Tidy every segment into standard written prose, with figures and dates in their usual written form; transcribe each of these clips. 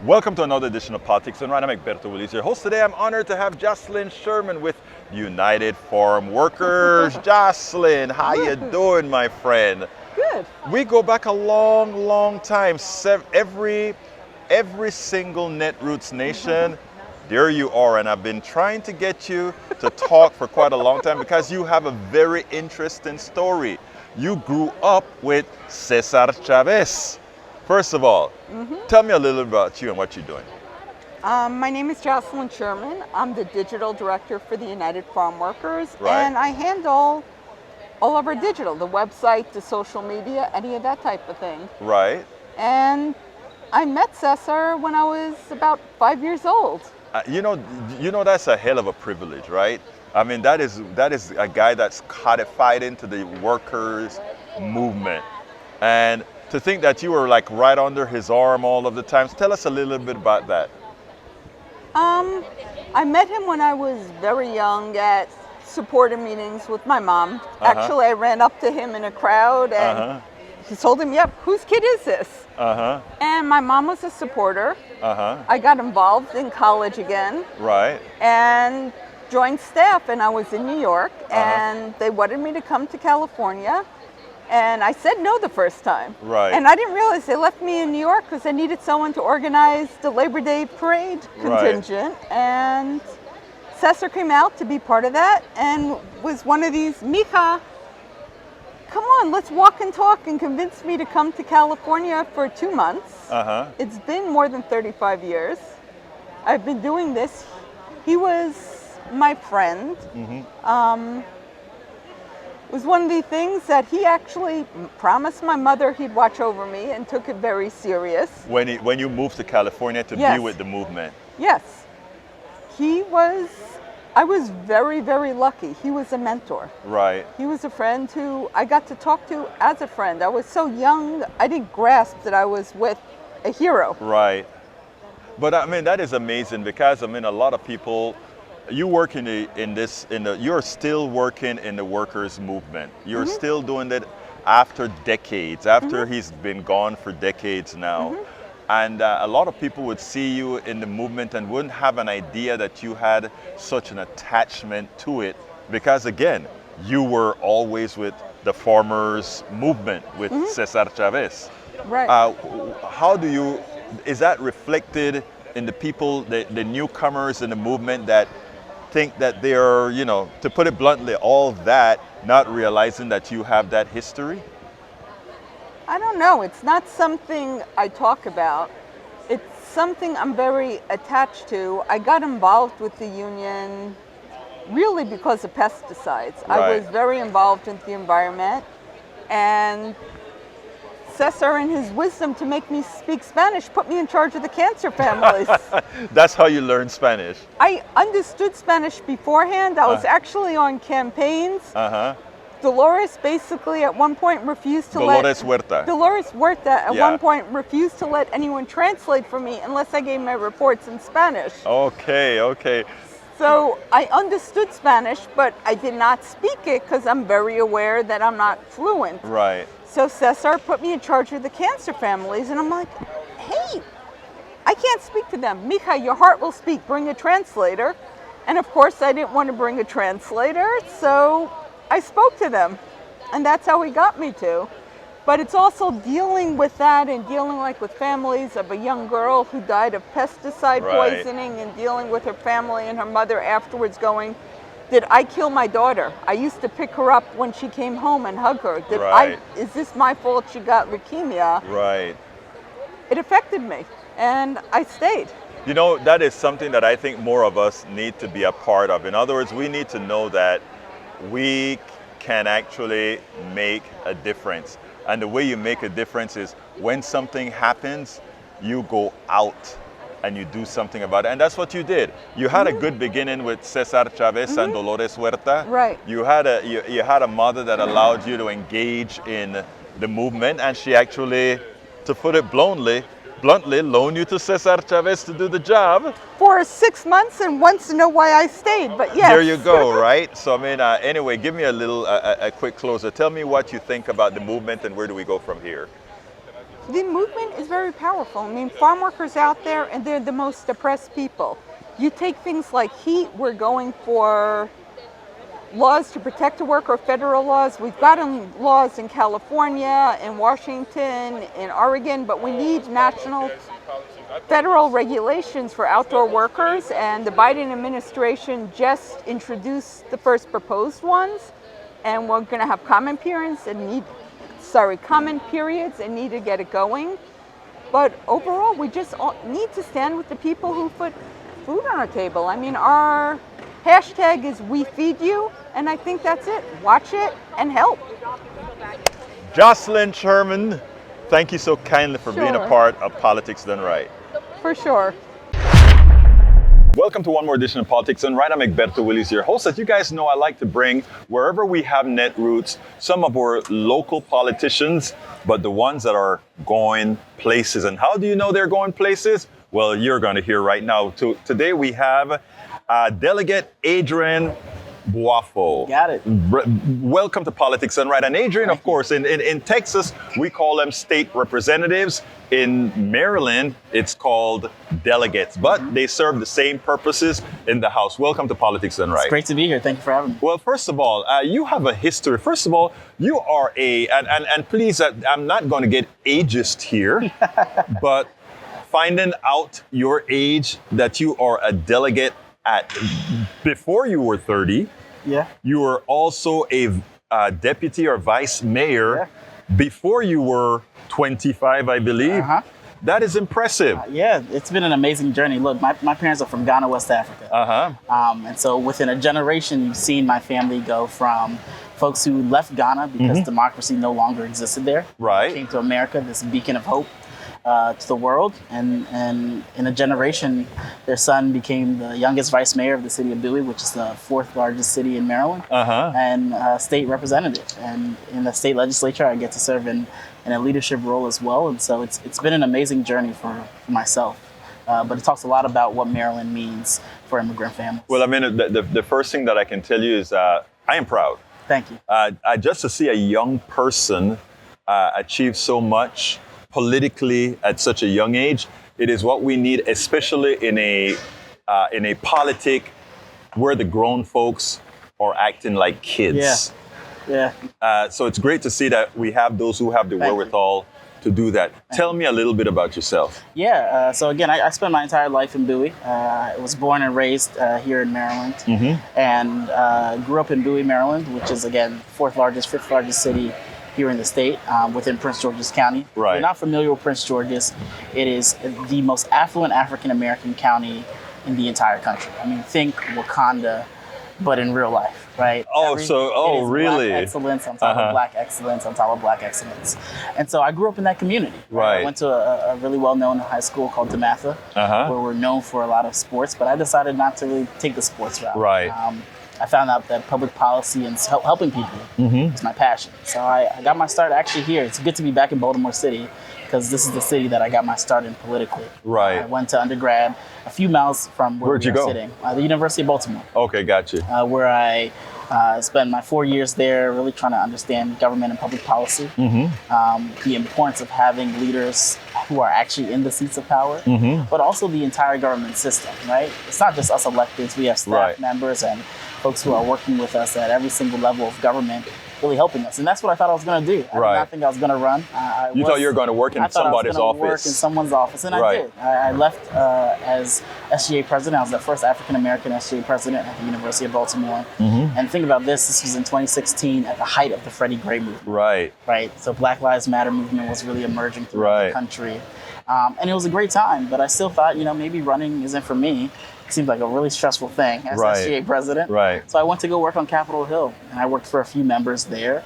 Welcome to another edition of Politics and Right. I'm Egberto, Willies, your host. Today I'm honored to have Jocelyn Sherman with United Farm Workers. Jocelyn, how you doing, my friend? Good. We go back a long time. Every single Netroots Nation, there you are. And I've been trying to get you to talk for quite a long time because you have a very interesting story. You grew up with Cesar Chavez. First of all, tell me a little about you and what you're doing. My name is Jocelyn Sherman. I'm the digital director for the United Farm Workers, Right. and I handle all of our digital, the website, the social media, any of that type of thing. Right. And I met Cesar when I was about 5 years old. You know that's a hell of a privilege, right? I mean, that is a guy that's codified into the workers' movement, and to think that you were like right under his arm all of the time. Tell us a little bit about that. I met him when I was very young at supporter meetings with my mom. Actually, I ran up to him in a crowd and he told him, "Yep, whose kid is this?" And my mom was a supporter. I got involved in college again. Right. And joined staff, and I was in New York, and they wanted me to come to California. And I said no the first time. Right. And I didn't realize they left me in New York because I needed someone to organize the Labor Day parade contingent. Right. And Cesar came out to be part of that and was one of these, "Mija, come on, let's walk and talk," and convinced me to come to California for 2 months. It's been more than 35 years. I've been doing this. He was my friend. It was one of the things that he actually promised my mother he'd watch over me and took it very serious. When you moved to California to Yes. be with the movement. Yes. I was very, very lucky. He was a mentor. Right. He was a friend who I got to talk to as a friend. I was so young, I didn't grasp that I was with a hero. Right. But I mean, that is amazing because I mean, a lot of people, you work you're still working in the workers' movement. You're still doing it after decades, after he's been gone for decades now. And a lot of people would see you in the movement and wouldn't have an idea that you had such an attachment to it because, again, you were always with the farmers' movement with Cesar Chavez. Right. Is that reflected in the people, the newcomers in the movement that think that they're, to put it bluntly, all that, not realizing that you have that history? I don't know. It's not something I talk about. It's something I'm very attached to. I got involved with the union really because of pesticides. Right. I was very involved in the environment, and Cesar, in his wisdom to make me speak Spanish, put me in charge of the cancer families. That's how you learn Spanish. I understood Spanish beforehand. I was actually on campaigns. Dolores basically at one point refused to Dolores Huerta at one point refused to let anyone translate for me unless I gave my reports in Spanish. Okay. So I understood Spanish, but I did not speak it because I'm very aware that I'm not fluent. Right. So Cesar put me in charge of the cancer families, and I'm like, "Hey, I can't speak to them. Mija, your heart will speak. Bring a translator." And of course, I didn't want to bring a translator, so I spoke to them, and that's how he got me to. But it's also dealing with that and dealing like with families of a young girl who died of pesticide poisoning and dealing with her family and her mother afterwards going, "Did I kill my daughter? I used to pick her up when she came home and hug her. Is this my fault she got leukemia?" Right. It affected me, and I stayed. That is something that I think more of us need to be a part of. In other words, we need to know that we can actually make a difference. And the way you make a difference is when something happens, you go out and you do something about it. And that's what you did. You had a good beginning with Cesar Chavez and Dolores Huerta. Right. You had a mother that allowed you to engage in the movement, and she actually, to put it bluntly, loaned you to Cesar Chavez to do the job. For 6 months and wants to know why I stayed, but yes. There you go, right? So I mean, anyway, give me a quick closer. Tell me what you think about the movement and where do we go from here? The movement is very powerful. I mean, farm workers out there, and they're the most oppressed people. You take things like heat, we're going for laws to protect the worker, federal laws. We've gotten laws in California, in Washington, in Oregon, but we need national federal regulations for outdoor workers, and the Biden administration just introduced the first proposed ones, and we're going to have comment periods and need to get it going. But overall, we just need to stand with the people who put food on our table. I mean, our hashtag is We Feed You, and I think that's it. Watch it and help. Jocelyn Sherman, thank you so kindly for being a Sure. part of Politics Done Right. For sure. Welcome to one more edition of Politics Done Right. I'm Egberto Willies, your host. As you guys know, I like to bring, wherever we have Netroots, some of our local politicians, but the ones that are going places. And how do you know they're going places? Well, you're going to hear right now. Today we have Delegate Adrian Boafo. Got it. Welcome to Politics Done Right. And Adrian, of course, in Texas, we call them state representatives. In Maryland, it's called delegates, but they serve the same purposes in the House. Welcome to Politics Done Right. It's great to be here. Thank you for having me. Well, first of all, you have a history. First of all, you are and please, I'm not going to get ageist here, but finding out your age, that you are a delegate before you were 30. Yeah. You were also a deputy or vice mayor before you were 25, I believe. Uh-huh. That is impressive. Yeah, it's been an amazing journey. Look, my parents are from Ghana, West Africa. And so within a generation, you've seen my family go from folks who left Ghana because democracy no longer existed there. Right. Came to America, this beacon of hope to the world. And in a generation, their son became the youngest vice mayor of the city of Bowie, which is the fourth largest city in Maryland, and state representative. And in the state legislature, I get to serve in a leadership role as well. And so it's been an amazing journey for myself. But it talks a lot about what Maryland means for immigrant families. Well, I mean, the first thing that I can tell you is I am proud. Thank you. Just to see a young person achieve so much politically at such a young age, it is what we need, especially in a politic where the grown folks are acting like kids. Yeah. So it's great to see that we have those who have the Thank you. wherewithal to do that. Tell me a little bit about yourself. Yeah. So again, I spent my entire life in Bowie. I was born and raised here in Maryland, and grew up in Bowie, Maryland, which is again fifth largest city here in the state, within Prince George's County. Right. If you're not familiar with Prince George's, it is the most affluent African-American county in the entire country. I mean, think Wakanda, but in real life, right? Really? Black excellence on top of black excellence on top of black excellence. And so I grew up in that community. Right. I went to a really well-known high school called DeMatha, where we're known for a lot of sports, but I decided not to really take the sports route. Right. I found out that public policy and helping people is my passion. So I got my start actually here. It's good to be back in Baltimore City because this is the city that I got my start in politically. Right. I went to undergrad a few miles from where Where'd we you are go? sitting, the University of Baltimore. Okay, gotcha. Where I spent my 4 years there really trying to understand government and public policy, the importance of having leaders who are actually in the seats of power, but also the entire government system, right? It's not just us electeds, we have staff members and folks who are working with us at every single level of government, really helping us. And that's what I thought I was going to do. I did not think I was going to run. You thought you were going to work in somebody's office. Work in someone's office, and I did. I left as SGA president. I was the first African-American SGA president at the University of Baltimore. And think about this was in 2016 at the height of the Freddie Gray movement. Right. So Black Lives Matter movement was really emerging throughout the country. And it was a great time, but I still thought, maybe running isn't for me. It seemed like a really stressful thing as SGA president. So I went to go work on Capitol Hill, and I worked for a few members there.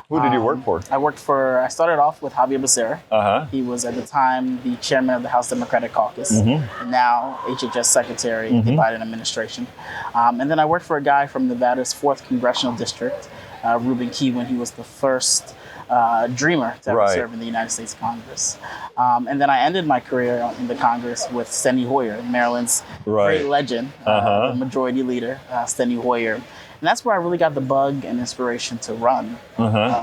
Who did you work for? I started off with Javier Becerra. He was at the time the chairman of the House Democratic Caucus, and now HHS secretary in the Biden administration. And then I worked for a guy from Nevada's 4th Congressional District, Reuben Key, when he was the first dreamer to ever serve in the United States Congress. And then I ended my career in the Congress with Steny Hoyer, Maryland's great legend, the majority leader, Steny Hoyer. that's where I really got the bug and inspiration to run.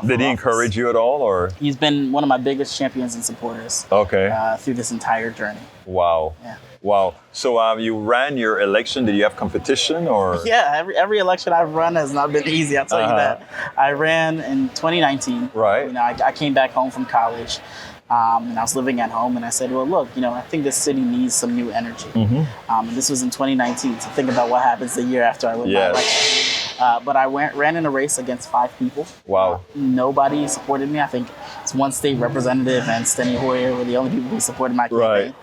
Did he encourage you at all, or? He's been one of my biggest champions and supporters. Okay. Through this entire journey. Wow. Yeah. Wow. So you ran your election. Did you have competition, or? Yeah, every election I've run has not been easy, I'll tell you that. I ran in 2019. Right. You know, I came back home from college, and I was living at home, and I said, well, look, you know, I think this city needs some new energy. And this was in 2019, so think about what happens the year after I win my election. But I ran in a race against 5 people. Wow. Nobody supported me. I think it's one state representative and Steny Hoyer were the only people who supported my campaign.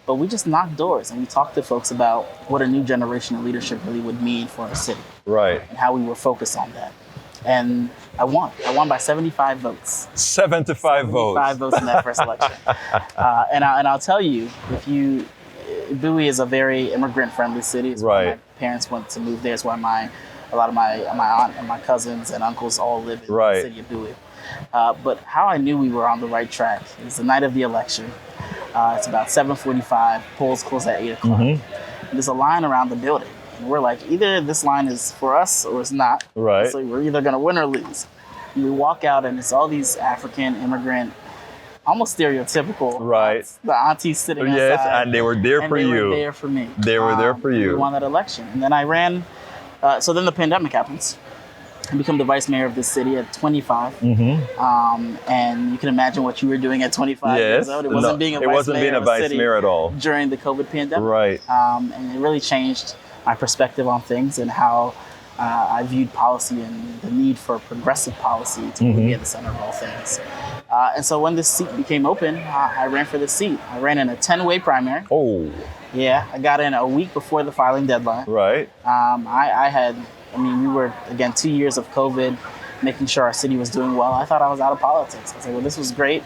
But we just knocked doors and we talked to folks about what a new generation of leadership really would mean for our city. Right. And how we were focused on that. And I won. I won by 75 votes. 75 votes. 75 votes in that first election. And I'll tell you, Bowie is a very immigrant-friendly city. It's why my parents went to move there. It's why a lot of my aunt and my cousins and uncles all live in the city of Bowie. But how I knew we were on the right track is the night of the election. It's about 7:45. Polls close at 8 o'clock. There's a line around the building. And we're like, either this line is for us or it's not. Right. So we're either going to win or lose. And we walk out and it's all these African immigrant, almost stereotypical. Right. The aunties sitting outside. Yes, and they were there for you. They were there for me. They were there for you. We won that election. And then I ran. So then the pandemic happens. I become the vice mayor of this city at 25. And you can imagine what you were doing at 25 years old. It wasn't being a vice mayor at all during the COVID pandemic. Right. And it really changed my perspective on things and how I viewed policy and the need for progressive policy to really be at the center of all things. And so when this seat became open, I ran for this seat. I ran in a 10-way primary. Oh. Yeah, I got in a week before the filing deadline. Right. We were, again, 2 years of COVID, making sure our city was doing well. I thought I was out of politics. I said, well, this was great.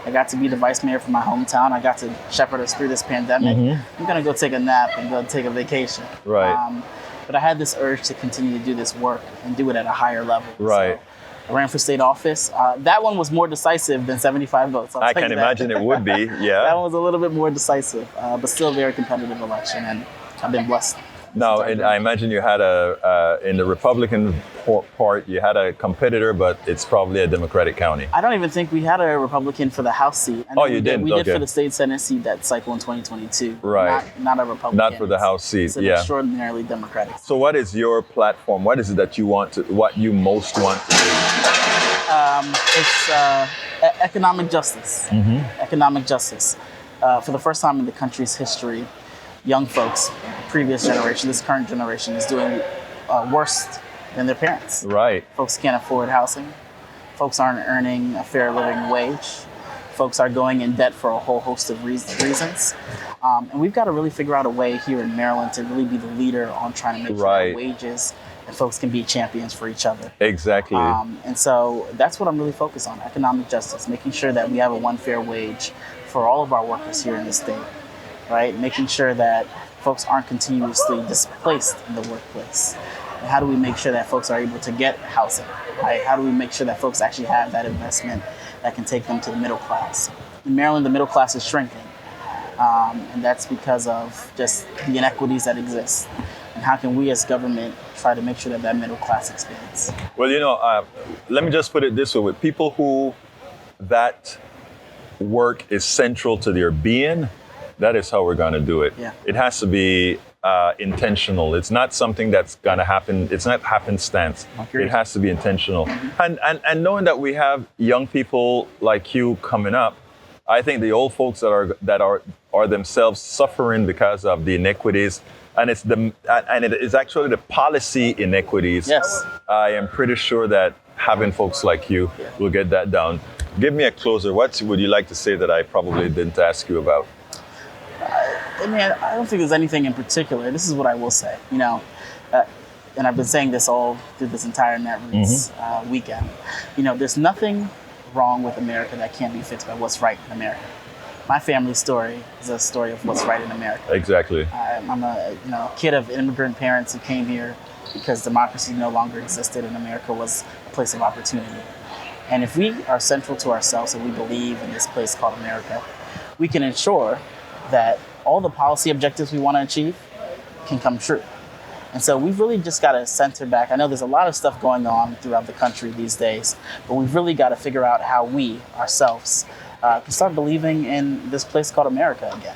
I got to be the vice mayor for my hometown. I got to shepherd us through this pandemic. I'm going to go take a nap and go take a vacation. Right. But I had this urge to continue to do this work and do it at a higher level. Right. So I ran for state office. That one was more decisive than 75 votes. I can imagine it would be, yeah. That one was a little bit more decisive, but still a very competitive election, and I've been blessed. Now, and I imagine you had in the Republican part, you had a competitor, but it's probably a Democratic county. I don't even think we had a Republican for the House seat. You didn't? We did for the state Senate seat that cycle in 2022. Right. Not a Republican. Not for the House seat, it's an extraordinarily Democratic seat. So what is your platform? What is it that what you most want to do? It's economic justice. Economic justice. For the first time in the country's history, young folks, previous generation, this current generation is doing worse than their parents. Right. Folks can't afford housing. Folks aren't earning a fair living wage. Folks are going in debt for a whole host of reasons. And we've got to really figure out a way here in Maryland to really be the leader on trying to make sure that wages and folks can be champions for each other. Exactly. And so that's what I'm really focused on, economic justice, making sure that we have a one fair wage for all of our workers here in the state. Right? Making sure that folks aren't continuously displaced in the workplace. And how do we make sure that folks are able to get housing? Right? How do we make sure that folks actually have that investment that can take them to the middle class? In Maryland, the middle class is shrinking. And that's because of just the inequities that exist. And how can we as government try to make sure that middle class expands? Well, let me just put it this way. With people who that work is central to their being, that is how we're going to do it. Yeah. It has to be intentional. It's not something that's going to happen. It's not happenstance. It has to be intentional. And knowing that we have young people like you coming up, I think the old folks that are themselves suffering because of the inequities, and it is actually the policy inequities. Yes. I am pretty sure that having folks like you will get that down. Give me a closer. What would you like to say that I probably didn't ask you about? I don't think there's anything in particular. This is what I will say, and I've been saying this all through this entire Netroots weekend. There's nothing wrong with America that can't be fixed by what's right in America. My family story is a story of what's right in America. Exactly. I'm a kid of immigrant parents who came here because democracy no longer existed and America was a place of opportunity. And if we are central to ourselves and we believe in this place called America, we can ensure that all the policy objectives we want to achieve can come true. And so we've really just got to center back. I know there's a lot of stuff going on throughout the country these days, but we've really got to figure out how we, ourselves, can start believing in this place called America again,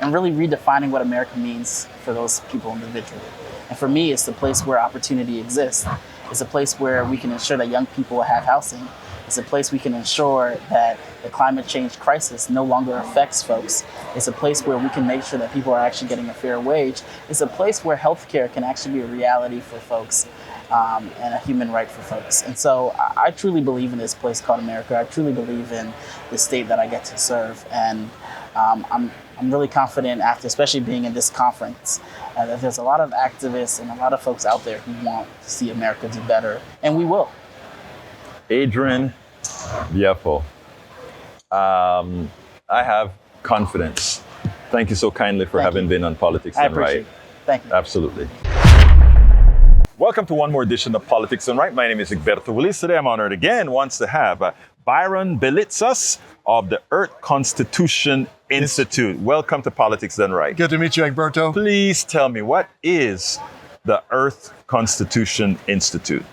and really redefining what America means for those people individually. And for me, it's the place where opportunity exists. It's a place where we can ensure that young people have housing. It's a place we can ensure that the climate change crisis no longer affects folks. It's a place where we can make sure that people are actually getting a fair wage. It's a place where healthcare can actually be a reality for folks, and a human right for folks. And so I truly believe in this place called America. I truly believe in the state that I get to serve. And I'm really confident after, especially being in this conference, that there's a lot of activists and a lot of folks out there who want to see America do better, and we will. Adrian Viefo, I have confidence. Thank you so kindly for having been on Politics Done Right. It. Thank you. Absolutely. Welcome to one more edition of Politics Done Right. My name is Egberto Willies. Today I'm honored again once to have Byron Belitsas of the Earth Constitution Institute. Welcome to Politics Done Right. Good to meet you, Egberto. Please tell me, what is the Earth Constitution Institute?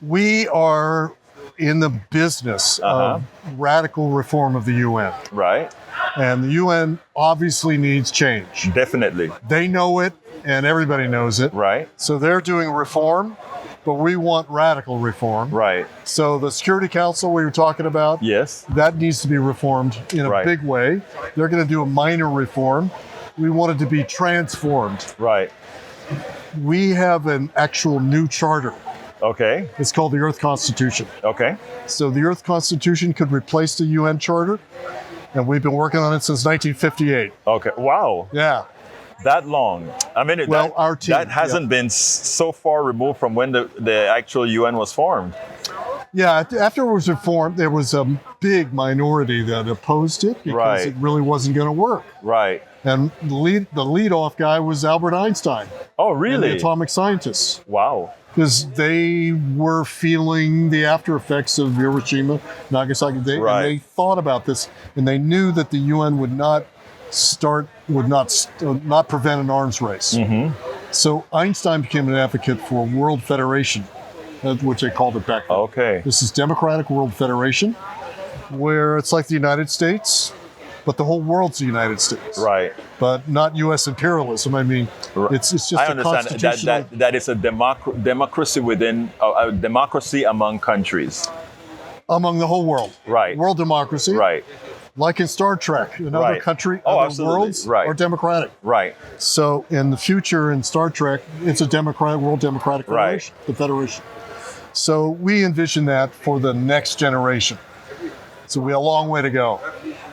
We are in the business of radical reform of the UN. Right. And the UN obviously needs change. Definitely. They know it, and everybody knows it. Right. So they're doing reform, but we want radical reform. Right. So the Security Council we were talking about, Yes. that needs to be reformed in a big way. They're going to do a minor reform. We want it to be transformed. Right. We have an actual new charter. Okay. It's called the Earth Constitution. Okay. So the Earth Constitution could replace the UN Charter, and we've been working on it since 1958. Okay. Wow. Yeah. That long. I mean, Our team, that hasn't been so far removed from when the actual UN was formed. Yeah, after it was reformed, there was a big minority that opposed it because it really wasn't going to work. Right. And the lead-off guy was Albert Einstein. Oh, really? The atomic scientists. Wow. Because they were feeling the after effects of Hiroshima, Nagasaki. And they thought about this, and they knew that the UN would not prevent an arms race. Mm-hmm. So Einstein became an advocate for World Federation, which they called it back then. Okay. This is Democratic World Federation, where it's like the United States, but the whole world's the United States. Right. But not U.S. imperialism. I mean, it's just I a understand constitutional... that is a democracy within a democracy among countries. Among the whole world. Right. World democracy. Right. Like in Star Trek, another country, other worlds are democratic. Right. So in the future in Star Trek, it's a world democratic federation, the Federation. So we envision that for the next generation. So we have a long way to go.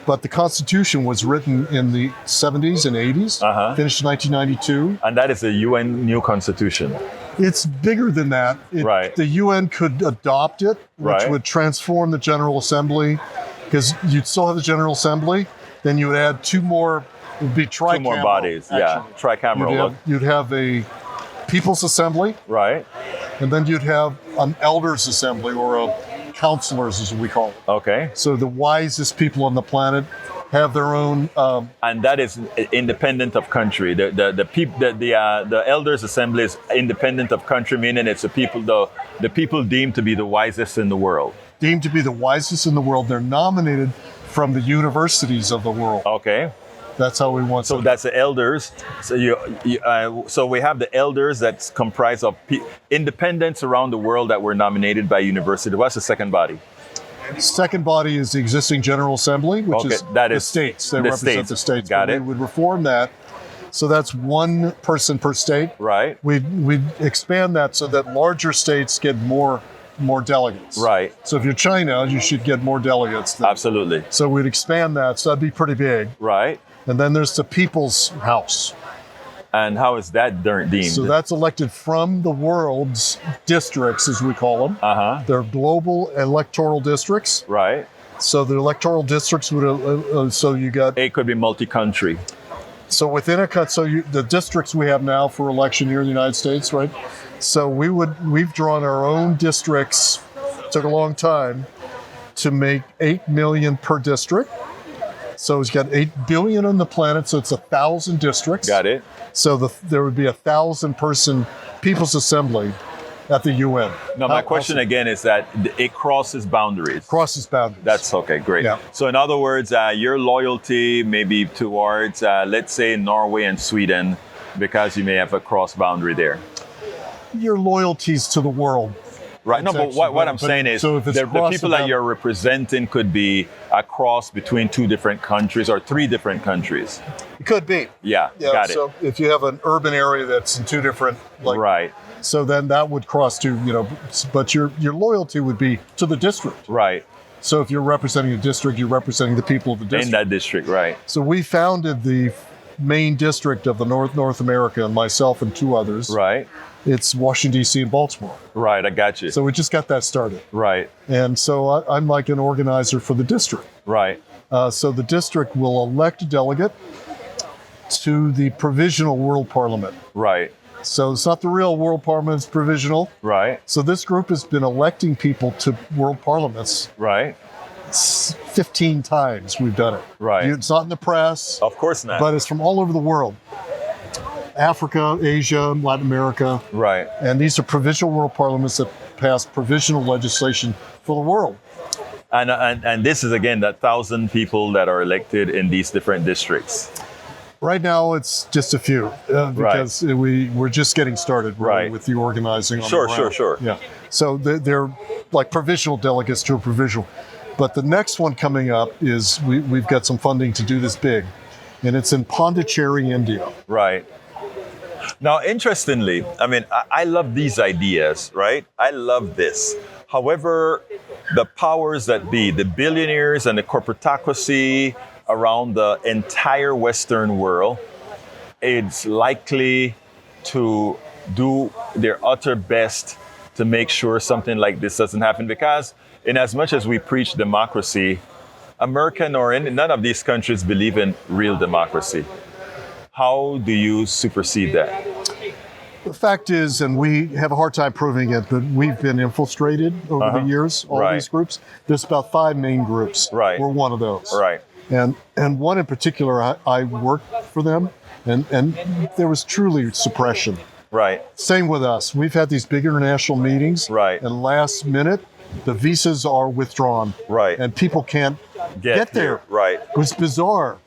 But the Constitution was written in the 70s and 80s, finished in 1992. And that is the UN new Constitution. It's bigger than that. The UN could adopt it, which would transform the General Assembly, because you'd still have the General Assembly, then you would add two more, it would be tricameral. 2 more bodies, tricameral. You'd have a People's Assembly. Right. And then you'd have an Elders Assembly, or a counselors, as we call it. Okay. So the wisest people on the planet have their own. And that is independent of country. The Elders Assembly is independent of country, meaning it's the people deemed to be the wisest in the world. Deemed to be the wisest in the world. They're nominated from the universities of the world. Okay. That's how we want. So that's the elders. So so we have the elders that's comprised of independents around the world that were nominated by university. What's the second body? Second body is the existing General Assembly, which is the states. They represent the states. Got it. We would reform that. So that's one person per state. Right. We'd expand that so that larger states get more delegates. Right. So if you're China, you should get more delegates. Absolutely. So we'd expand that. So that'd be pretty big. Right. And then there's the People's House. And how is that deemed? So that's elected from the world's districts, as we call them. They're global electoral districts. Right. So the electoral districts would, so you got... It could be multi-country. So within the districts we have now for election here in the United States, right? So we've drawn our own districts, took a long time, to make 8 million per district. So he's got 8 billion on the planet, so it's 1,000 districts. Got it. So there would be 1,000-person People's Assembly at the UN. Now, my question again is that it crosses boundaries. Crosses boundaries. That's okay, great. Yeah. So in other words, your loyalty maybe towards, let's say, Norway and Sweden, because you may have a cross boundary there. Your loyalties to the world. Right. No, but what I'm saying is so if it's the people that you're representing could be a cross between 2 different countries or 3 different countries. It could be. Yeah, got it. So if you have an urban area that's in 2 different, right. So then that would cross to, but your loyalty would be to the district. Right. So if you're representing a district, you're representing the people of the district. In that district, right. So we founded the main district of the North America, and myself and 2 others. Right. It's Washington, D.C. and Baltimore. Right, I got you. So we just got that started. Right. And so I'm like an organizer for the district. Right. So the district will elect a delegate to the provisional World Parliament. Right. So it's not the real World Parliament, it's provisional. Right. So this group has been electing people to World Parliaments. Right. 15 times we've done it. Right. It's not in the press. Of course not. But it's from all over the world. Africa, Asia, Latin America. Right. And these are provisional World Parliaments that pass provisional legislation for the world. And this is, again, that 1,000 people that are elected in these different districts. Right now, it's just a few because we're just getting started with the organizing. Sure. Yeah. So they're like provisional delegates to a provisional. But the next one coming up is we've got some funding to do this big, and it's in Pondicherry, India. Right. Now, interestingly, I love these ideas, right? I love this. However, the powers that be, the billionaires and the corporatocracy around the entire Western world, it's likely to do their utter best to make sure something like this doesn't happen. Because in as much as we preach democracy, America nor none of these countries believe in real democracy. How do you supersede that? The fact is, and we have a hard time proving it, but we've been infiltrated over the years, all these groups. There's about 5 main groups. Right. We're one of those. Right. And one in particular, I worked for them, and there was truly suppression. Right. Same with us. We've had these big international meetings. Right. And last minute, the visas are withdrawn. Right. And people can't get there. Right. It was bizarre.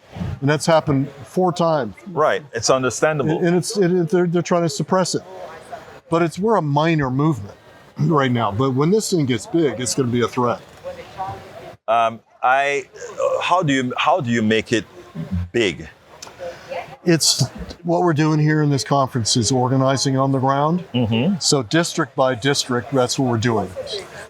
And that's happened 4 times. Right. It's understandable. And they're trying to suppress it. But we're a minor movement right now. But when this thing gets big, it's going to be a threat. How do you make it big? It's what we're doing here in this conference is organizing on the ground. Mm-hmm. So district by district, that's what we're doing.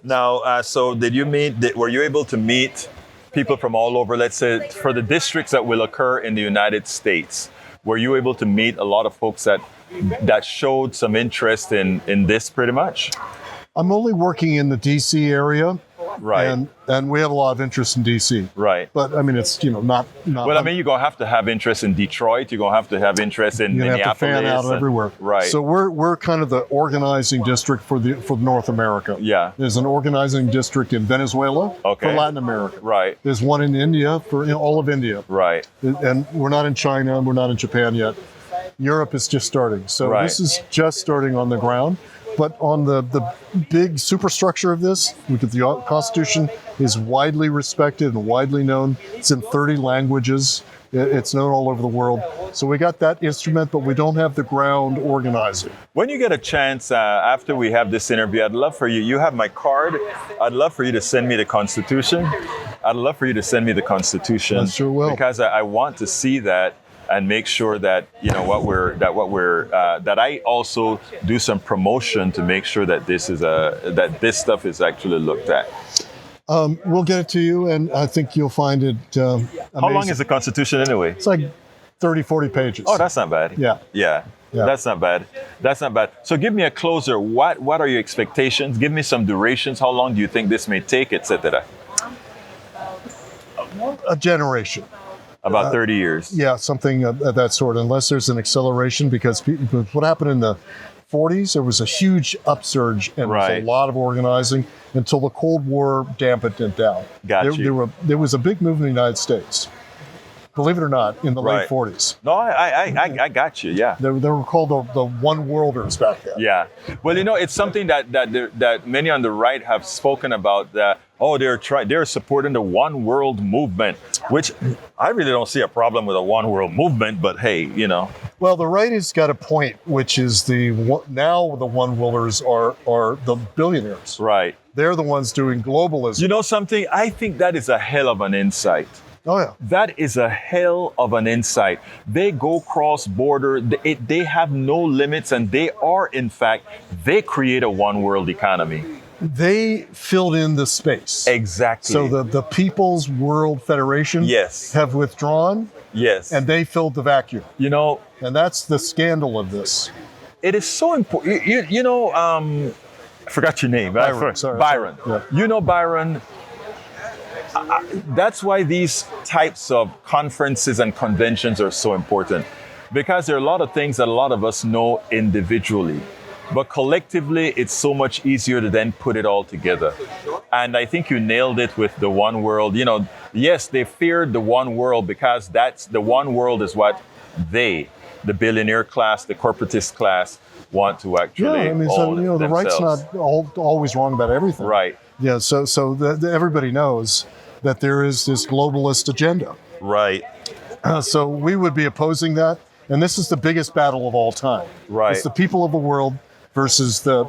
Now, so were you able to meet people from all over, let's say, for the districts that will occur in the United States? Were you able to meet a lot of folks that showed some interest in this pretty much? I'm only working in the DC area. Right. And we have a lot of interest in DC. Right. But it's not. Well, you're going to have interest in Detroit. You're going to have interest in Minneapolis. You have to fan out everywhere. Right. So we're kind of the organizing district for North America. Yeah. There's an organizing district in Venezuela for Latin America. Right. There's one in India for all of India. Right. And we're not in China. We're not in Japan yet. Europe is just starting. So this is just starting on the ground. But on the big superstructure of this, the Constitution is widely respected and widely known. It's in 30 languages. It's known all over the world. So we got that instrument, but we don't have the ground organizing. When you get a chance, after we have this interview, I'd love for you have my card. I'd love for you to send me the Constitution. I sure will. Because I want to see that and make sure that that I also do some promotion to make sure that this stuff is actually looked at. We'll get it to you, and I think you'll find it amazing. How long is the Constitution anyway? It's like 30, 40 pages. Oh, that's not bad. Yeah. That's not bad. So give me a closer. What are your expectations? Give me some durations. How long do you think this may take, etc.? A generation. About 30 years. Yeah, something of that sort, unless there's an acceleration, because what happened in the 40s, there was a huge upsurge and there was a lot of organizing until the Cold War dampened it down. Got you. There was a big movement in the United States. believe it or not, in the Right. late 40s. No, I got you. Yeah. They were called the One Worlders back then. Yeah. Well, it's something that many on the right have spoken about. That they're supporting the One World movement, which I really don't see a problem with a One World movement. But hey, Well, the right has got a point, which is now the One Worlders are the billionaires. right. They're the ones doing globalism. You know something? I think that is a hell of an insight. Oh yeah. That is a hell of an insight. They go cross border. They have no limits, and they create a one world economy. They filled in the space. Exactly. So the People's World Federation Yes. have withdrawn, Yes. and they filled the vacuum. And And that's the scandal of this. it is so important. I forgot your name. Byron, sorry. Byron. Yeah. Byron. That's why these types of conferences and conventions are so important, because there are a lot of things that a lot of us know individually, but collectively it's so much easier to then put it all together. And I think you nailed it with the One World. Yes, they feared the One World because the One World is what the billionaire class, the corporatist class, want to actually own the right's themselves. not always wrong about everything. Right. Yeah, so everybody knows that there is this globalist agenda. Right. So we would be opposing that, and this is the biggest battle of all time. Right. It's the people of the world versus the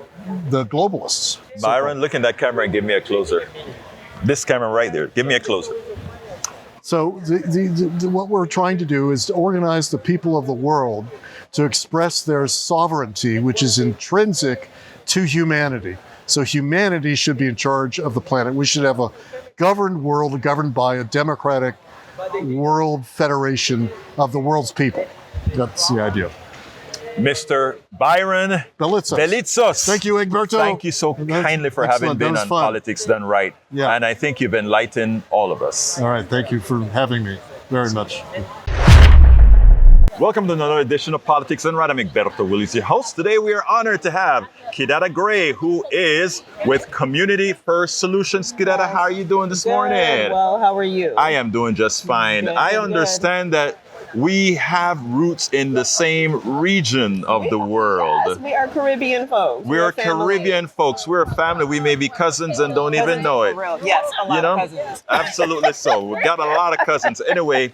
globalists. Byron, look in that camera and give me a closer. This camera right there. Give me a closer. So what we're trying to do is to organize the people of the world to express their sovereignty, which is intrinsic to humanity. So humanity should be in charge of the planet. We should have a governed world governed by a democratic world federation of the world's people. That's the idea. Mr. Byron Belitzos. Thank you, Egberto. Thank you so kindly for having Excellent. been That on was fun. Politics Done Right. Yeah. And I think you've enlightened all of us. All right, thank you for having me very much. Welcome to another edition of Politics Done Right. I'm Egberto, Willies, your host. Today we are honored to have Kidada Gray, who is with Community First Solutions. Kidada, how are you doing this morning? Well, how are you? I am doing just fine. Good, I good, understand that we have roots in the same region of the world. Yes, we are Caribbean folks. We're a family. Caribbean folks. We're a family. We may be cousins and don't even know it. For real. Yes, a lot of cousins. Absolutely so. We've got a lot of cousins. Anyway,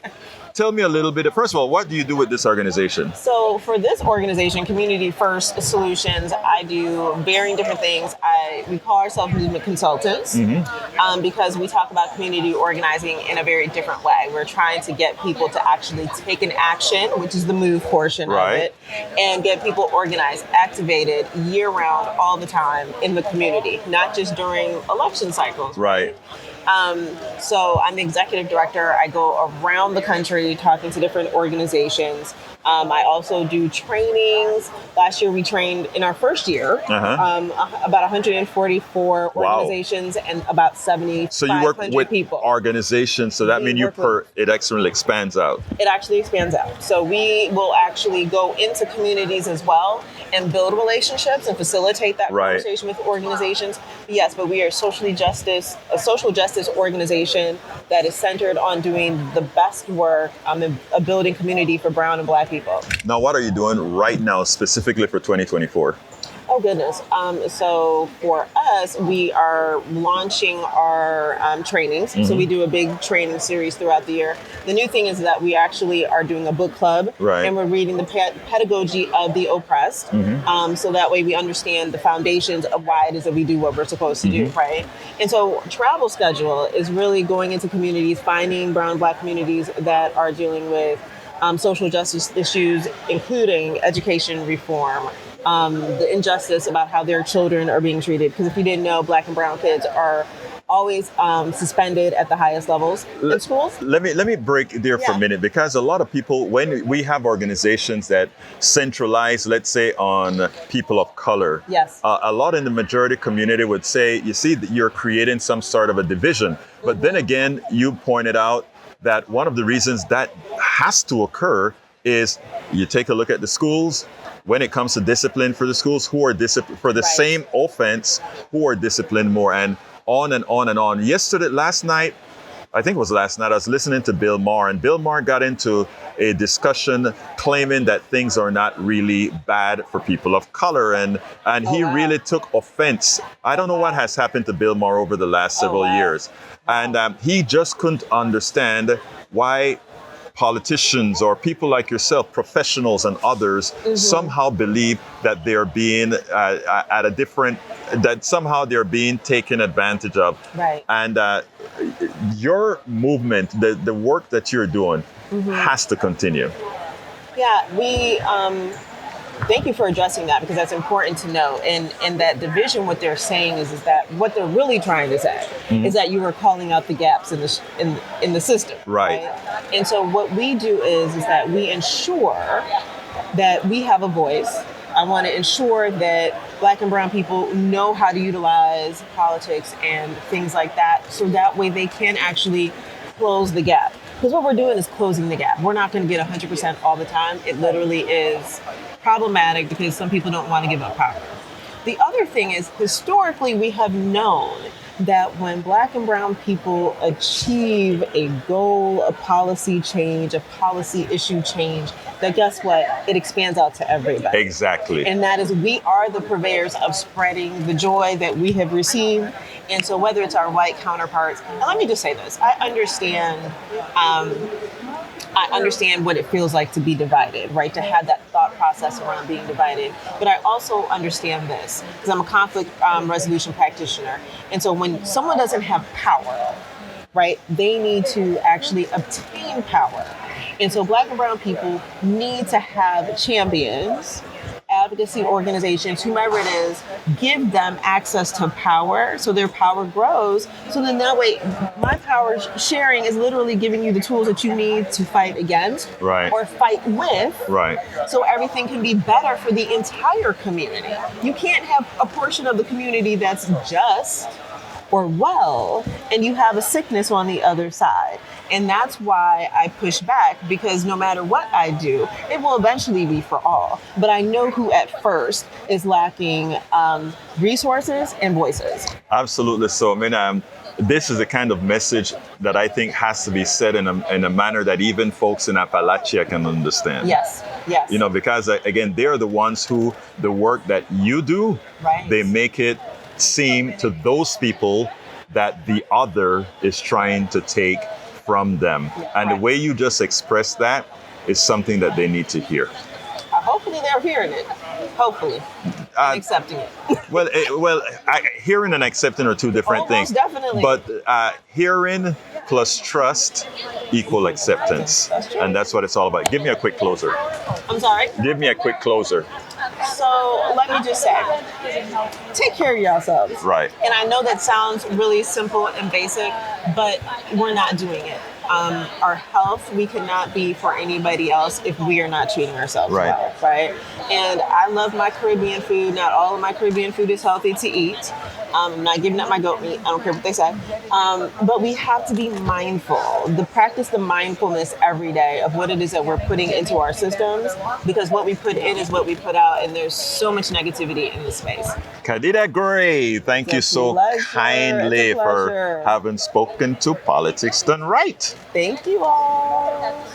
tell me a little bit. First of all, what do you do with this organization? So for this organization, Community First Solutions, I do varying different things. We call ourselves movement consultants because we talk about community organizing in a very different way. We're trying to get people to actually take an action, which is the move portion of it, and get people organized, activated year-round, all the time in the community, not just during election cycles. Right. So I'm the executive director. I go around the country talking to different organizations. I also do trainings. Last year we trained in our first year about 144 organizations and about 7,500 So you work with people. organizations, so that means it actually expands out. It actually expands out. So we will actually go into communities as well and build relationships and facilitate that conversation with organizations. Yes, but we are a social justice organization that is centered on doing the best work in building community for brown and black people. Now, what are you doing right now specifically for 2024? Oh, goodness. So for us, we are launching our trainings. So we do a big training series throughout the year. The new thing is that we actually are doing a book club and we're reading the pedagogy of the oppressed. So that way we understand the foundations of why it is that we do what we're supposed to do, right? And so travel schedule is really going into communities, finding brown and black communities that are dealing with social justice issues, including education reform, the injustice about how their children are being treated. Because if you didn't know, black and brown kids are always suspended at the highest levels in schools. Let me break there for a minute, because a lot of people, when we have organizations that centralize, let's say, on people of color, a lot in the majority community would say, you see, you're creating some sort of a division. But then again, you pointed out that one of the reasons that has to occur is you take a look at the schools. When it comes to discipline for the schools, who are disciplined for the same offense, who are disciplined more, and on and on and on. Last night, I think it was last night, I was listening to Bill Maher, and Bill Maher got into a discussion claiming that things are not really bad for people of color, and he really took offense. I don't know what has happened to Bill Maher over the last several years, and he just couldn't understand why politicians or people like yourself, professionals and others, somehow believe that they're being that somehow they're being taken advantage of. Right. And your movement, the work that you're doing, has to continue. Yeah, we thank you for addressing that, because that's important to know. And that division, what they're saying is that what they're really trying to say is that you are calling out the gaps in the system. Right. And so what we do is that we ensure that we have a voice. I want to ensure that Black and brown people know how to utilize politics and things like that, so that way they can actually close the gap. Because what we're doing is closing the gap. We're not going to get 100% all the time. It literally is problematic because some people don't want to give up power. The other thing is, historically, we have known that when Black and brown people achieve a goal, a policy change, a policy issue change, that guess what? It expands out to everybody. Exactly. And that is, we are the purveyors of spreading the joy that we have received. And so whether it's our white counterparts, and let me just say this, I understand what it feels like to be divided, right? To have that thought process around being divided. But I also understand this, because I'm a conflict resolution practitioner. And so when someone doesn't have power, right, they need to actually obtain power. And so Black and brown people need to have champions, advocacy organizations, whomever it is, give them access to power so their power grows. So then that way, my power sharing is literally giving you the tools that you need to fight against or fight with. Right. So everything can be better for the entire community. You can't have a portion of the community that's just or well, and you have a sickness on the other side. And that's why I push back, because no matter what I do, it will eventually be for all. But I know who at first is lacking resources and voices. Absolutely. So, I mean, this is the kind of message that I think has to be said in a manner that even folks in Appalachia can understand. Yes, yes. You know, because again, they're the ones who, the work that you do, they make it seem to those people that the other is trying to take from them. And the way you just expressed that is something that they need to hear. Hopefully they're hearing it. Hopefully. And accepting it. Hearing and accepting are two different things. Definitely. But hearing plus trust equal acceptance. That's true. And that's what it's all about. Give me a quick closer. I'm sorry? Give me a quick closer. So let me just say, take care of yourselves. Right. And I know that sounds really simple and basic, but we're not doing it. Our health, we cannot be for anybody else if we are not treating ourselves well, right? And I love my Caribbean food. Not all of my Caribbean food is healthy to eat. I'm not giving up my goat meat. I don't care what they say. But we have to be mindful. Practice the mindfulness every day of what it is that we're putting into our systems, because what we put in is what we put out, and there's so much negativity in the space. Kadida Gray, thank you so kindly for having spoken to Politics Done Right. Thank you all.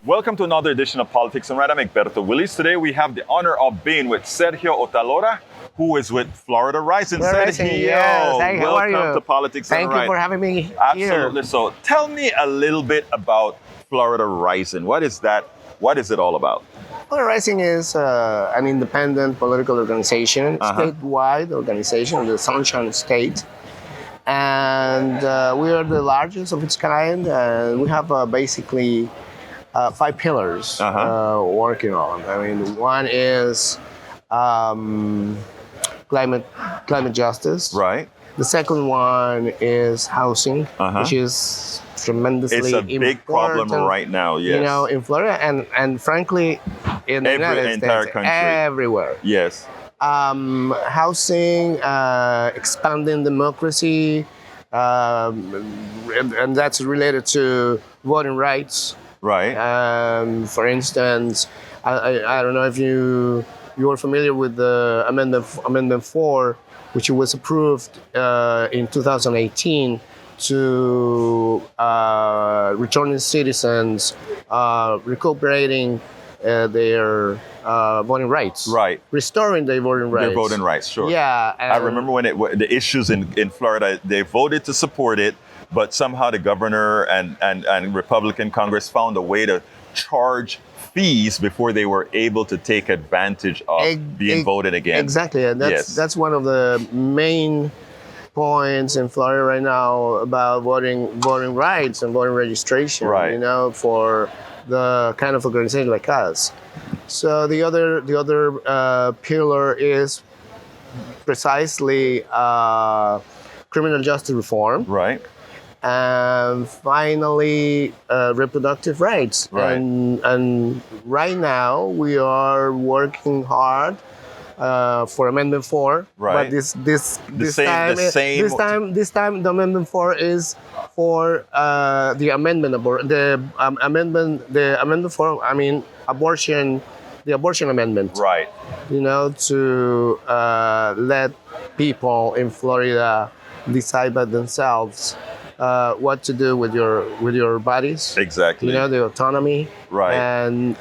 Welcome to another edition of Politics Done Right. I'm Egberto Willies. Today we have the honor of being with Sergio Otalora, who is with Florida Rising. Sergio, yes. Hey, how are welcome you? to Politics Done Right. Thank you for having me here. Absolutely. So tell me a little bit about Florida Rising. What is that? What is it all about? Florida Rising is an independent political organization, statewide organization of the Sunshine State. And we are the largest of its kind. And we have basically 5 pillars working on. I mean, one is climate justice. Right. The second one is housing, which is tremendously important. It's a big problem right now, yes. You know, in Florida and frankly, in the United States, country. Everywhere. Yes. Housing, expanding democracy, and that's related to voting rights. Right. For instance, I don't know if you are familiar with the Amendment 4, which was approved in 2018 to returning citizens recuperating their voting rights. Right. Restoring their voting rights. Their voting rights, sure. Yeah. I remember when the issues in Florida, they voted to support it, but somehow the governor and Republican Congress found a way to charge fees before they were able to take advantage of being voted again. Exactly, and that's one of the main points in Florida right now about voting rights and voting registration. Right. You know, for the kind of organization like us. So the other pillar is precisely criminal justice reform. Right. And finally, reproductive rights. Right. And right now we are working hard for Amendment 4. Right. But this time the Amendment 4 is for the amendment amendment 4. I mean abortion, the abortion amendment. Right. You know, to let people in Florida decide by themselves what to do with your bodies. Exactly. You know, the autonomy. Right. And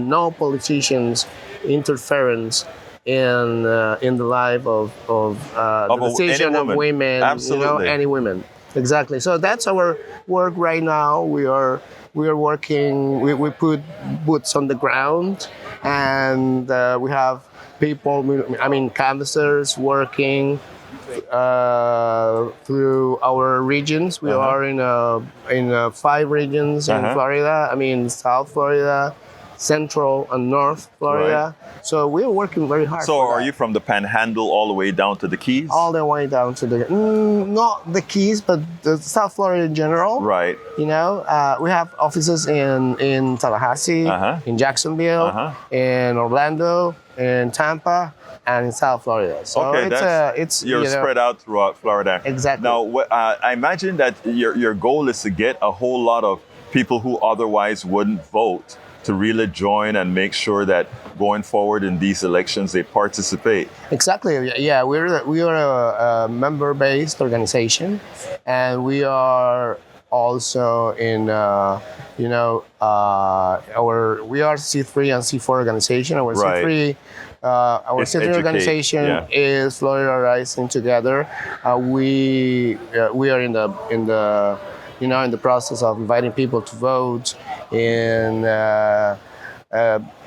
no politicians interference in the life of the decision of women. Absolutely. You know, any women. Exactly. So that's our work right now. We are working. We put boots on the ground, and we have people. I mean, canvassers working through our regions. We are in 5 regions in Florida. I mean, South Florida, Central and North Florida. Right. So we're working very hard. So are you from the Panhandle all the way down to the Keys? All the way down to the not the Keys, but the South Florida in general. Right. You know, we have offices in Tallahassee, in Jacksonville, in Orlando, in Tampa, and in South Florida. So you're spread out throughout Florida. Exactly. Now, I imagine that your goal is to get a whole lot of people who otherwise wouldn't vote to really join and make sure that going forward in these elections they participate. Exactly. Yeah, we are a member-based organization, and we are also in we are C3 and C4 organization. Our C3 our city organization is Florida Rising Together. We are in the process of inviting people to vote, and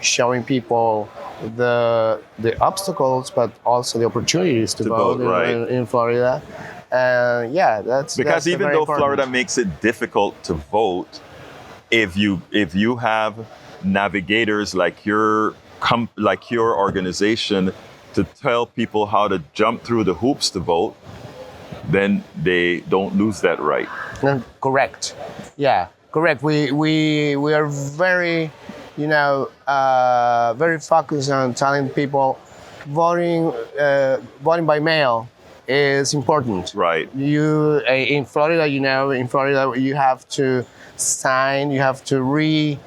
showing people the obstacles, but also the opportunities to vote in Florida. That's because even though Florida makes it difficult to vote, if you have navigators like your organization to tell people how to jump through the hoops to vote, then they don't lose that right. Correct. Yeah, correct. We are very, very focused on telling people voting by mail is important. Right. In Florida, you have to sign, you have to re-register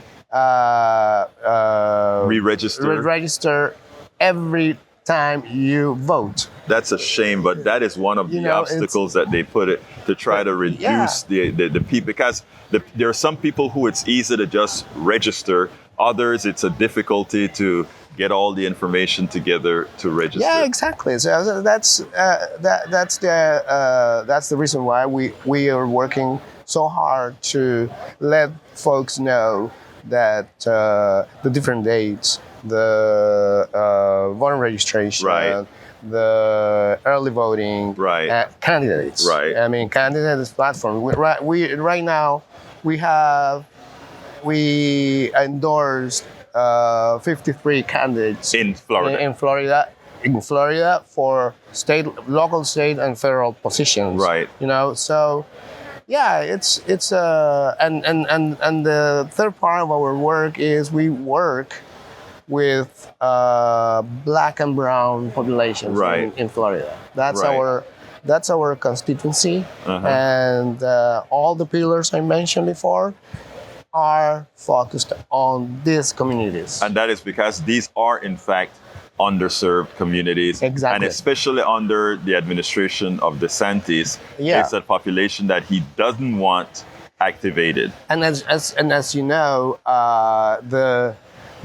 every time you vote. That's a shame, but that is one of the obstacles that they put it to try to reduce the people, because there are some people who it's easy to just register. Others, it's a difficulty to get all the information together to register. Yeah, exactly. So that's the reason why we are working so hard to let folks know that the different dates, the voter registration, the early voting, candidates. Right. I mean, candidates platform. Right now we endorsed 53 candidates in Florida. In Florida for local, state, and federal positions. Right. So. Yeah, it's and the third part of our work is we work with black and brown populations in Florida. That's our constituency, and all the pillars I mentioned before are focused on these communities. And that is because these are in fact underserved communities. Exactly. And especially under the administration of DeSantis, Yeah. it's a population that he doesn't want activated. And as you know,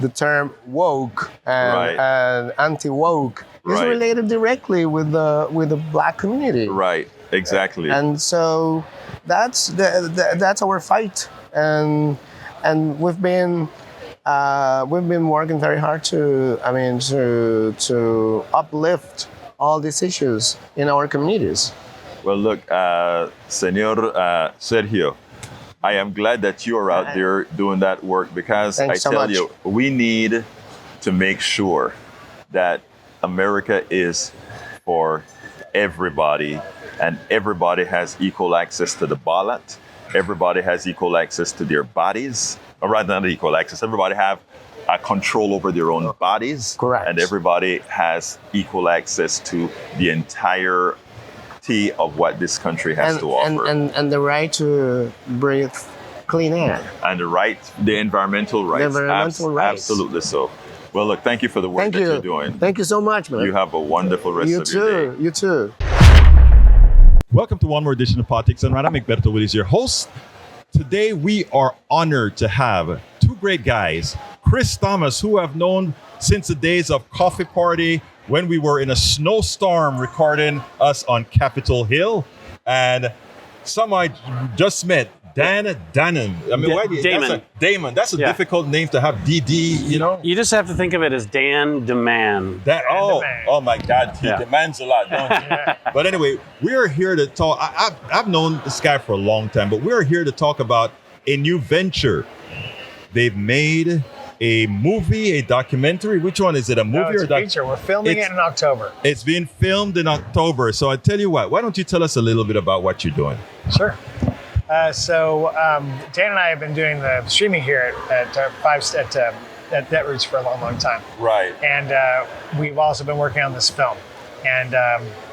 the term woke and anti-woke is Right. related directly with the black community. Right, exactly. And so that's our fight, and we've been working very hard to uplift all these issues in our communities. Well, look, Senor Sergio, I am glad that you are out there doing that work, because Thanks I so tell much. you, we need to make sure that America is for everybody, and everybody has equal access to the ballot. Everybody has equal access to their bodies, or rather not equal access. Everybody have control over their own bodies. Correct. And everybody has equal access to the entire of what this country has to offer. And the right to breathe clean air. And the environmental rights. The environmental rights. Absolutely so. Well, look, thank you for the work Thank that you. you're doing. Thank you so much, man. You have a wonderful rest You of your day. too. You too. Welcome to one more edition of Politics and Right. I'm Egberto, Willies, your host. Today we are honored to have two great guys, Chris Thomas, who I've known since the days of Coffee Party, when we were in a snowstorm recording us on Capitol Hill, and some I just met, Dan Dannon. I mean, why do you, Damon. Damon. That's a Yeah. difficult name to have. DD, you know. You just have to think of it as Dan DeMan. Oh my God, he Yeah. demands a lot, don't he? But anyway, we are here to talk. I've known this guy for a long time, but we're here to talk about a new venture. They've made a movie, a documentary. Which one is it? A movie No, it's or a feature. We're filming it in October. It's being filmed in October. So I tell you what, why don't you tell us a little bit about what you're doing? Sure. Dan and I have been doing the streaming here at Netroots for a long, long time. Right. And we've also been working on this film. And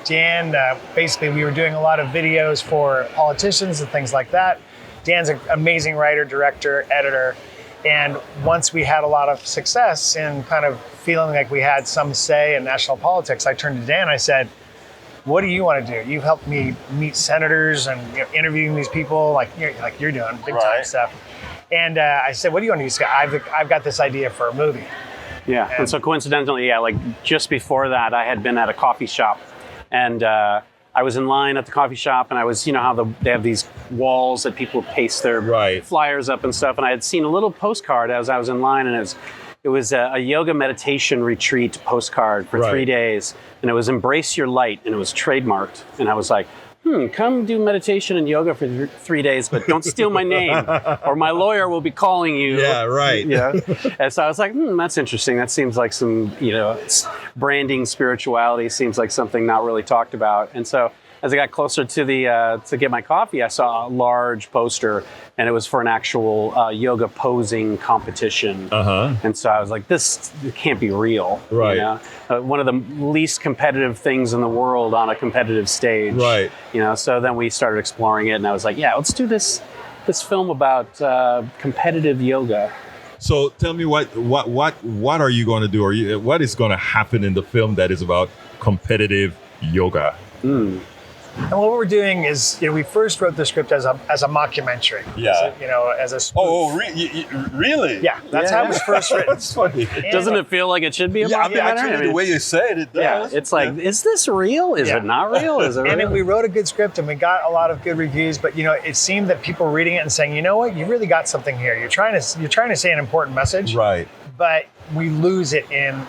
Dan, basically, we were doing a lot of videos for politicians and things like that. Dan's an amazing writer, director, editor. And once we had a lot of success in kind of feeling like we had some say in national politics, I turned to Dan and I said, what do you want to do? You've helped me meet senators and interviewing these people like you're doing, big time stuff. And I said, what do you want to do? I've got this idea for a movie. Yeah. And so coincidentally, like just before that, I had been at a coffee shop, and I was in line at the coffee shop, and I was, how they have these walls that people paste their flyers up and stuff. And I had seen a little postcard as I was in line, and it was a yoga meditation retreat postcard for 3 days, and it was Embrace Your Light, and it was trademarked. And I was like, come do meditation and yoga for 3 days, but don't steal my name, or my lawyer will be calling you. Yeah, right. Yeah. And so I was like, that's interesting. That seems like some, branding, spirituality seems like something not really talked about. And so as I got closer to to get my coffee, I saw a large poster, and it was for an actual yoga posing competition. And so I was like, this can't be real. Right. One of the least competitive things in the world on a competitive stage. Right. So then we started exploring it, and I was like, yeah, let's do this film about competitive yoga. So tell me what are you going to do, or what is going to happen in the film that is about competitive yoga? And what we're doing is, we first wrote the script as a mockumentary. Yeah. As a spoof. Really? Yeah, that's how it was first written. That's funny. Doesn't it feel like it should be a mockumentary? Actually, the way you said it does. Yeah, it's like, is this real? Is it not real? Is it real? And then we wrote a good script, and we got a lot of good reviews. But it seemed that people were reading it and saying, you know what, you really got something here. You're trying to say an important message. Right. But we lose it in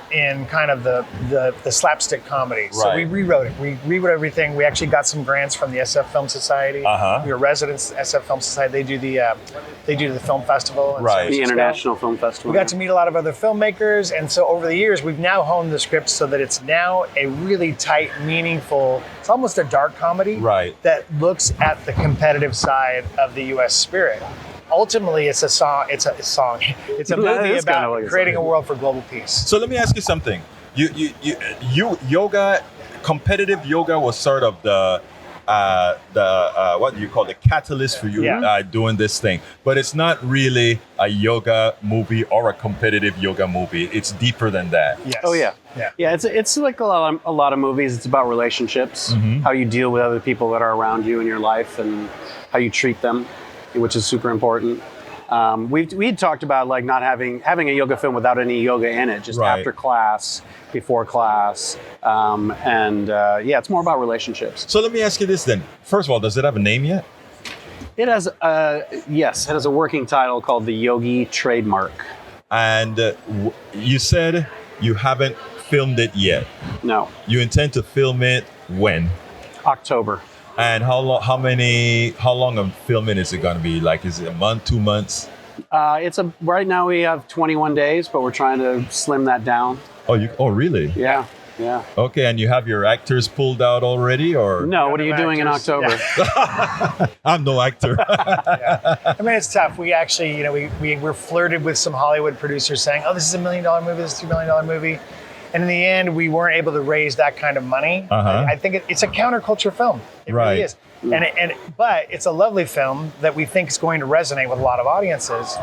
kind of the slapstick comedy. So we rewrote it. We rewrote everything. We actually got some grants from the SF Film Society. We were residents at SF Film Society. They do the film festival. In San The Francisco. International Film Festival. We got to meet a lot of other filmmakers, and so over the years, we've now honed the script so that it's now a really tight, meaningful. It's almost a dark comedy that looks at the competitive side of the U.S. spirit. Ultimately, it's a song. It's a movie about creating a world for global peace. So let me ask you something. You yoga, competitive yoga was sort of what do you call the catalyst for you doing this thing. But it's not really a yoga movie or a competitive yoga movie. It's deeper than that. Yes. Oh yeah. Yeah. Yeah, it's like a lot of movies. It's about relationships, how you deal with other people that are around you in your life, and how you treat them, which is super important. We talked about like not having a yoga film without any yoga in it, just after class, before class, it's more about relationships. So let me ask you this then. First of all, does it have a name yet? It has it has a working title called the Yogi Trademark. And you said you haven't filmed it yet. No. You intend to film it when? October. And how long of filming is it going to be? Like, is it a month, 2 months? Right now we have 21 days, but we're trying to slim that down. Oh, really? Yeah. Okay, and you have your actors pulled out already, or? No, what are you doing in October? Yeah. I'm no actor. I mean, it's tough. We actually, we're flirted with some Hollywood producers saying, oh, this is $1 million movie, this is a $2 million movie. And in the end, we weren't able to raise that kind of money. I think it's a counterculture film. It really is. But it's a lovely film that we think is going to resonate with a lot of audiences.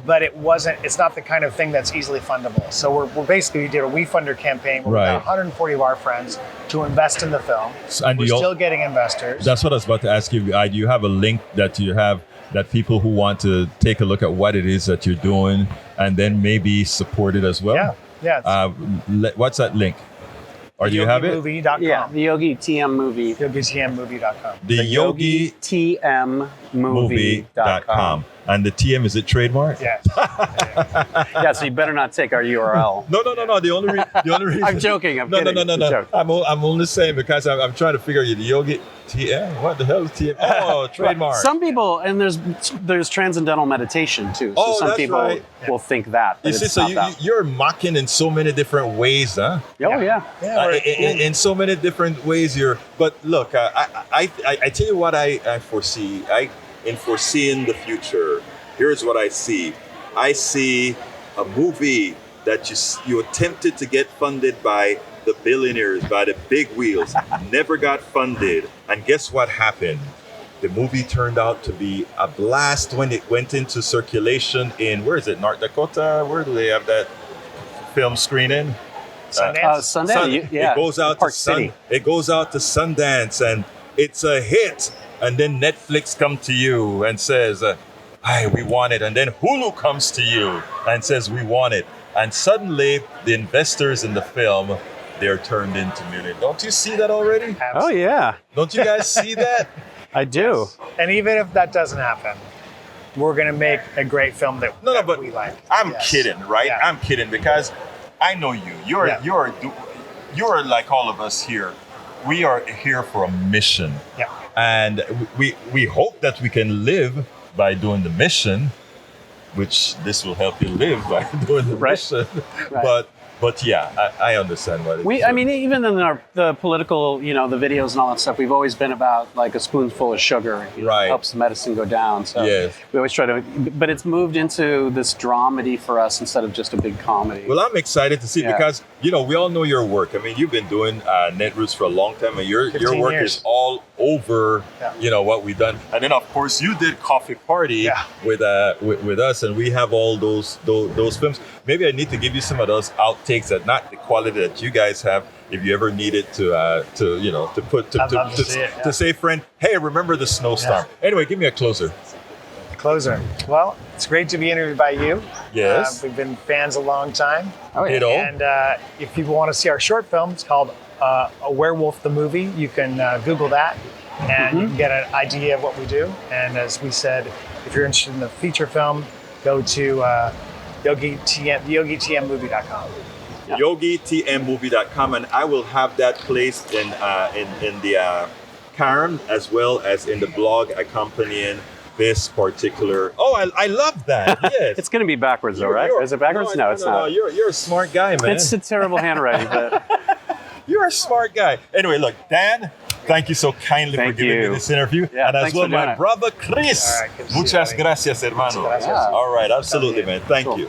But it's not the kind of thing that's easily fundable. So we did a WeFunder campaign with about 140 of our friends to invest in the film. And we're still getting investors. That's what I was about to ask you. Do you have a link that you have that people who want to take a look at what it is that you're doing and then maybe support it as well? Yeah. What's that link? Or do you have it? YogiTMmovie.com. Yeah, the Yogi TM movie. YogiTMmovie.com. The YogiTMmovie.com. And the TM, is it trademark? Yeah. Yeah, so you better not take our URL. No. The only reason. I'm joking. I'm kidding. No. I'm only saying because I'm trying to figure out the Yogi TM. What the hell is TM? Oh, trademark. Some people, and there's transcendental meditation too. So some that's people right. will think that. You see, so you're mocking in so many different ways, huh? Oh yeah. In so many different ways, But look, I tell you what I foresee. In foreseeing the future, here's what I see. I see a movie that you attempted to get funded by the billionaires, by the big wheels, never got funded. And guess what happened? The movie turned out to be a blast when it went into circulation in, where is it, North Dakota? Where do they have that film screening? Sundance. Yeah. It goes out Park to City. It goes out to Sundance, and it's a hit. And then Netflix comes to you and says, we want it. And then Hulu comes to you and says, we want it. And suddenly, the investors in the film, they're turned into millions. Don't you see that already? Absolutely. Oh yeah. Don't you guys see that? I do. And even if that doesn't happen, we're going to make a great film that we like. I'm kidding, right? Yeah. I'm kidding because I know you. You're like all of us here. We are here for a mission. Yeah. And we hope that we can live by doing the mission, which this will help you live by doing the mission. Right. But yeah, I understand what it is. I mean, even in the political, the videos and all that stuff, we've always been about like a spoonful of sugar. Helps the medicine go down. So we always try to, but it's moved into this dramedy for us instead of just a big comedy. Well, I'm excited to see because, we all know your work. I mean, you've been doing Netroots for a long time, and your work is all over, what we've done. And then, of course, you did Coffee Party with us, and we have all those films. Maybe I need to give you some of those outtakes that not the quality that you guys have. If you ever needed to say, friend, hey, remember the snowstorm. Yeah. Anyway, give me a closer. Closer. Well, it's great to be interviewed by you. Yes. We've been fans a long time. Oh, yeah. And if people want to see our short film, it's called A Werewolf the Movie. You can Google that, and you can get an idea of what we do. And as we said, if you're interested in the feature film, go to YogiTMmovie.com. Yeah. YogiTMmovie.com, and I will have that placed in the Karen as well as in the blog accompanying this particular. Oh, I love that. Yes. It's going to be backwards though, right? Is it backwards? No, it's not. No, you're a smart guy, man. It's a terrible handwriting, but you're a smart guy. Anyway, look, Dan, thank you so kindly for giving me this interview. Yeah, and as well, my brother Chris. All right, Muchas gracias, hermano. Gracias. All right, absolutely, man. Thank you.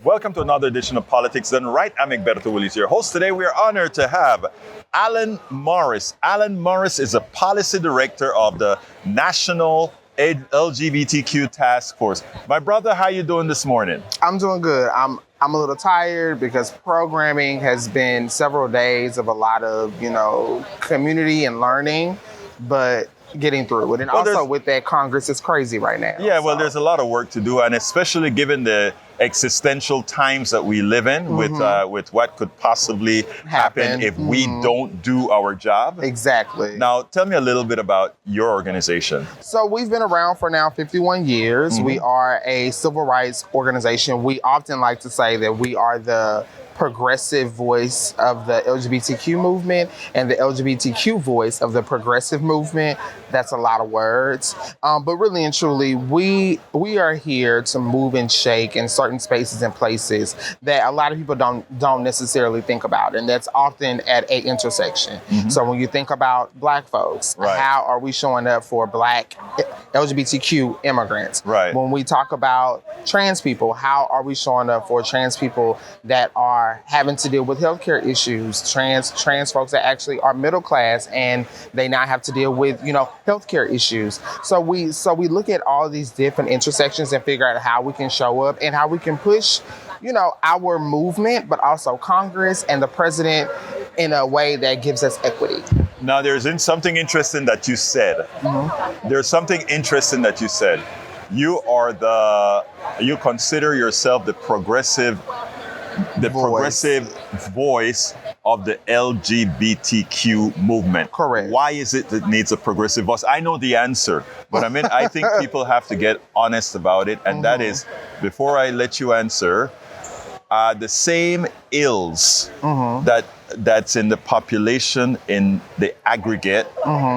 Welcome to another edition of Politics Done Right. I'm Egberto Willies, your host. Today we are honored to have Alan Morris. Alan Morris is a policy director of the National LGBTQ Task Force. My brother, how you doing this morning? I'm doing good. I'm a little tired because programming has been several days of a lot of, community and learning, but getting through it. And also with that, Congress is crazy right now. Yeah, well, there's a lot of work to do, and especially given the existential times that we live in with what could possibly happen if we don't do our job. Exactly. Now, tell me a little bit about your organization. So we've been around for now 51 years. We are a civil rights organization. We often like to say that we are the progressive voice of the LGBTQ movement and the LGBTQ voice of the progressive movement. That's a lot of words. But really and truly, we are here to move and shake in certain spaces and places that a lot of people don't necessarily think about. And that's often at a intersection. So when you think about Black folks, how are we showing up for Black LGBTQ immigrants? When we talk about trans people, how are we showing up for trans people that are having to deal with healthcare issues, trans folks that actually are middle class and they now have to deal with, healthcare issues. So we look at all these different intersections and figure out how we can show up and how we can push, our movement, but also Congress and the president in a way that gives us equity. Now, there's something interesting that you said. There's something interesting that you said. You consider yourself the progressive voice of the LGBTQ movement. Correct. Why is it that it needs a progressive voice? I know the answer, but I think people have to get honest about it. And that is, before I let you answer, the same ills that's in the population in the aggregate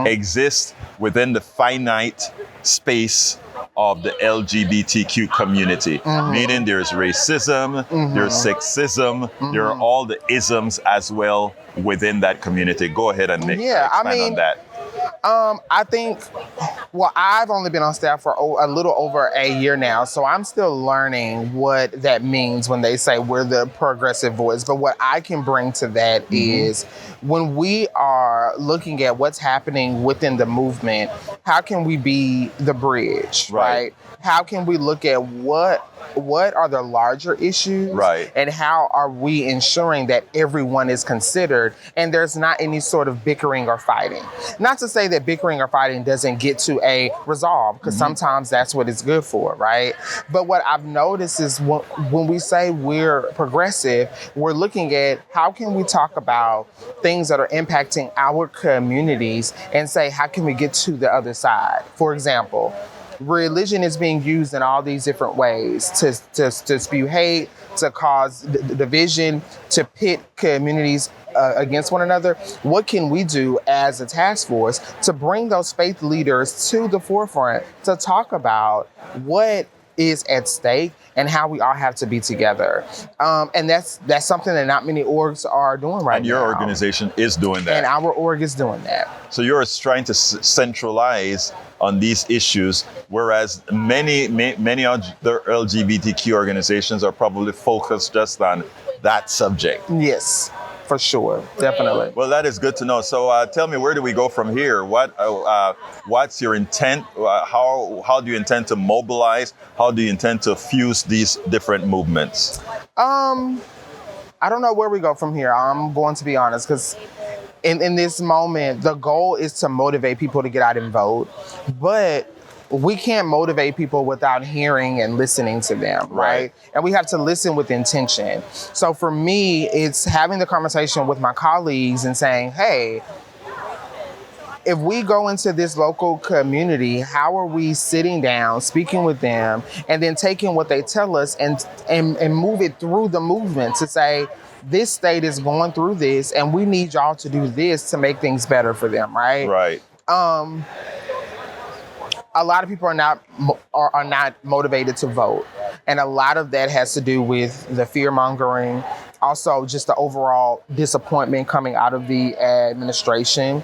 exist within the finite space of the LGBTQ community, meaning there's racism, there's sexism, there are all the isms as well within that community. Go ahead and expand on that. I think, I've only been on staff for a little over a year now, so I'm still learning what that means when they say we're the progressive voice. But what I can bring to that is when we are looking at what's happening within the movement, how can we be the bridge, right? How can we look at what are the larger issues, and how are we ensuring that everyone is considered and there's not any sort of bickering or fighting? Not to say that bickering or fighting doesn't get to a resolve, because sometimes that's what it's good for, right? But what I've noticed is when we say we're progressive, we're looking at how can we talk about things that are impacting our communities and say, how can we get to the other side? For example, religion is being used in all these different ways to spew hate, to cause division, to pit communities against one another. What can we do as a task force to bring those faith leaders to the forefront to talk about what is at stake and how we all have to be together? And that's something that not many orgs are doing right now. And your organization is doing that. And our org is doing that. So you're trying to centralize on these issues, whereas many other LGBTQ organizations are probably focused just on that subject. Yes, for sure, definitely. Well, that is good to know. So tell me, where do we go from here? What's your intent? How do you intend to mobilize? How do you intend to fuse these different movements? I don't know where we go from here. I'm going to be honest, because in this moment, the goal is to motivate people to get out and vote, but we can't motivate people without hearing and listening to them, right? And we have to listen with intention. So for me, it's having the conversation with my colleagues and saying, hey, if we go into this local community, how are we sitting down, speaking with them, and then taking what they tell us and move it through the movement to say, this state is going through this, and we need y'all to do this to make things better for them, right? Right. A lot of people are not motivated to vote, and a lot of that has to do with the fear mongering, also just the overall disappointment coming out of the administration.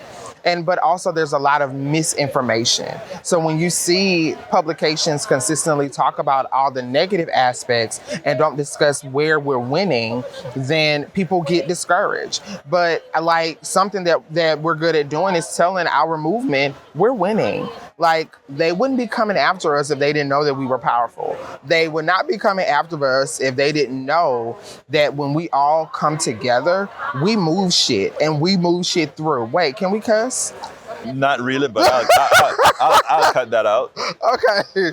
but also there's a lot of misinformation. So when you see publications consistently talk about all the negative aspects and don't discuss where we're winning, then people get discouraged. But like something that we're good at doing is telling our movement we're winning. Like, they wouldn't be coming after us if they didn't know that we were powerful. They would not be coming after us if they didn't know that when we all come together, we move shit and we move shit through. Wait, can we cuss? Not really, but I'll cut that out. Okay.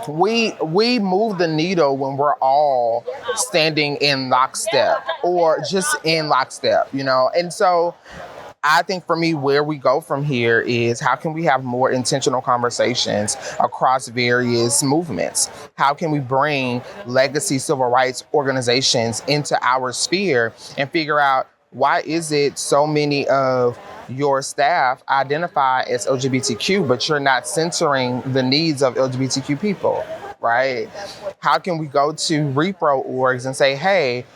We move the needle when we're all standing in lockstep or just in lockstep, you know? And so I think for me, where we go from here is how can we have more intentional conversations across various movements? How can we bring legacy civil rights organizations into our sphere and figure out why is it so many of your staff identify as LGBTQ, but you're not centering the needs of LGBTQ people, right? How can we go to repro orgs and say, hey,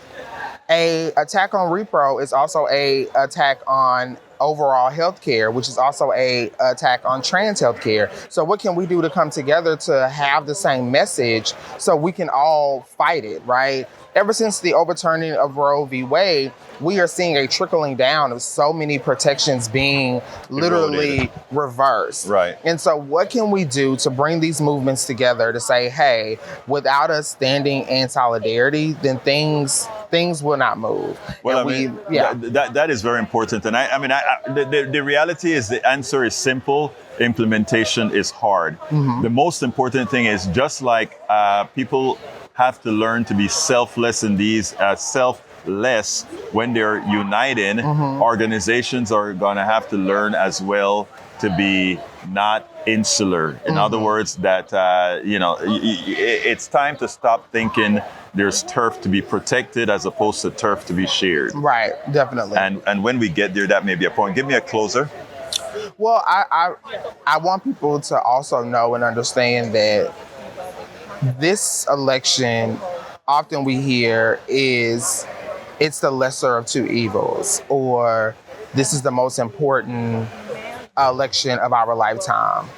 a attack on repro is also a attack on overall healthcare, which is also a attack on trans healthcare. So what can we do to come together to have the same message so we can all fight it, right? Ever since the overturning of Roe v. Wade, we are seeing a trickling down of so many protections being literally reversed. Right. And so what can we do to bring these movements together to say, hey, without us standing in solidarity, then things will not move. Well, and that is very important. And the reality is the answer is simple. Implementation is hard. Mm-hmm. The most important thing is just like people have to learn to be selfless in these selfless when they're united. Mm-hmm. Organizations are going to have to learn as well to be not insular. In other words, that it's time to stop thinking there's turf to be protected as opposed to turf to be shared. Right, definitely. And when we get there, that may be a point. Give me a closer. Well, I want people to also know and understand that this election, often we hear it's the lesser of two evils, or this is the most important election of our lifetime.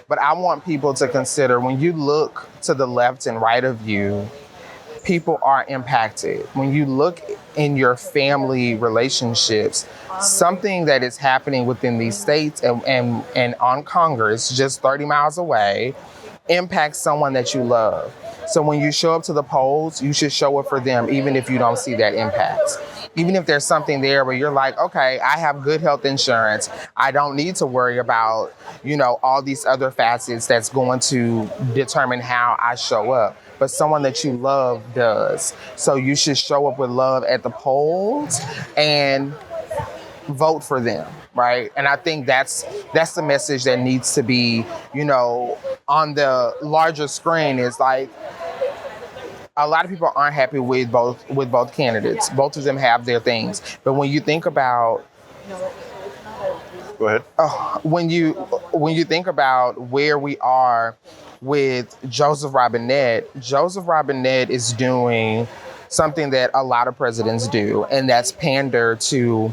But I want people to consider, when you look to the left and right of you, people are impacted. When you look in your family relationships, something that is happening within these states and on Congress, just 30 miles away, impacts someone that you love. So when you show up to the polls, you should show up for them, even if you don't see that impact. Even if there's something there where you're like, okay, I have good health insurance. I don't need to worry about, all these other facets that's going to determine how I show up. But someone that you love does. So you should show up with love at the polls and vote for them, right? And I think that's the message that needs to be, on the larger screen, is like, a lot of people aren't happy with both candidates. Both of them have their things. But when you think about Go ahead. When you think about where we are with Joseph Robinette is doing something that a lot of presidents do, and that's pander to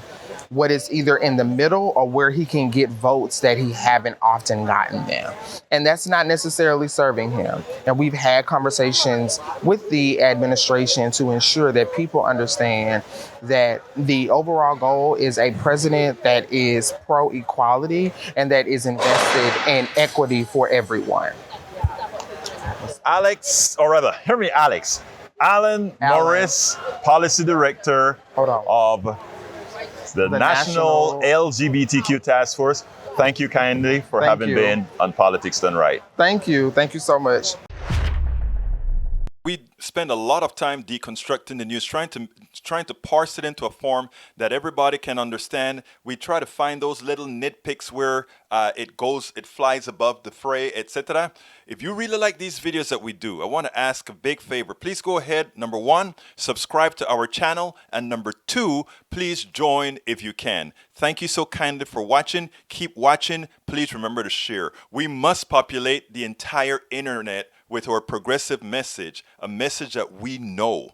what is either in the middle or where he can get votes that he haven't often gotten them. And that's not necessarily serving him. And we've had conversations with the administration to ensure that people understand that the overall goal is a president that is pro-equality and that is invested in equity for everyone. Alan Morris, Policy Director of the National LGBTQ Task Force. Thank you kindly for having been on Politics Done Right. Thank you. Thank you so much. We spend a lot of time deconstructing the news, trying to parse it into a form that everybody can understand. We try to find those little nitpicks where it flies above the fray, etc. If you really like these videos that we do, I want to ask a big favor. Please go ahead. Number 1, subscribe to our channel. And number 2, please join if you can. Thank you so kindly for watching. Keep watching. Please remember to share. We must populate the entire internet with our progressive message, a message that we know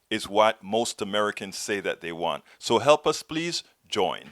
is what most Americans say that they want. So help us, please join.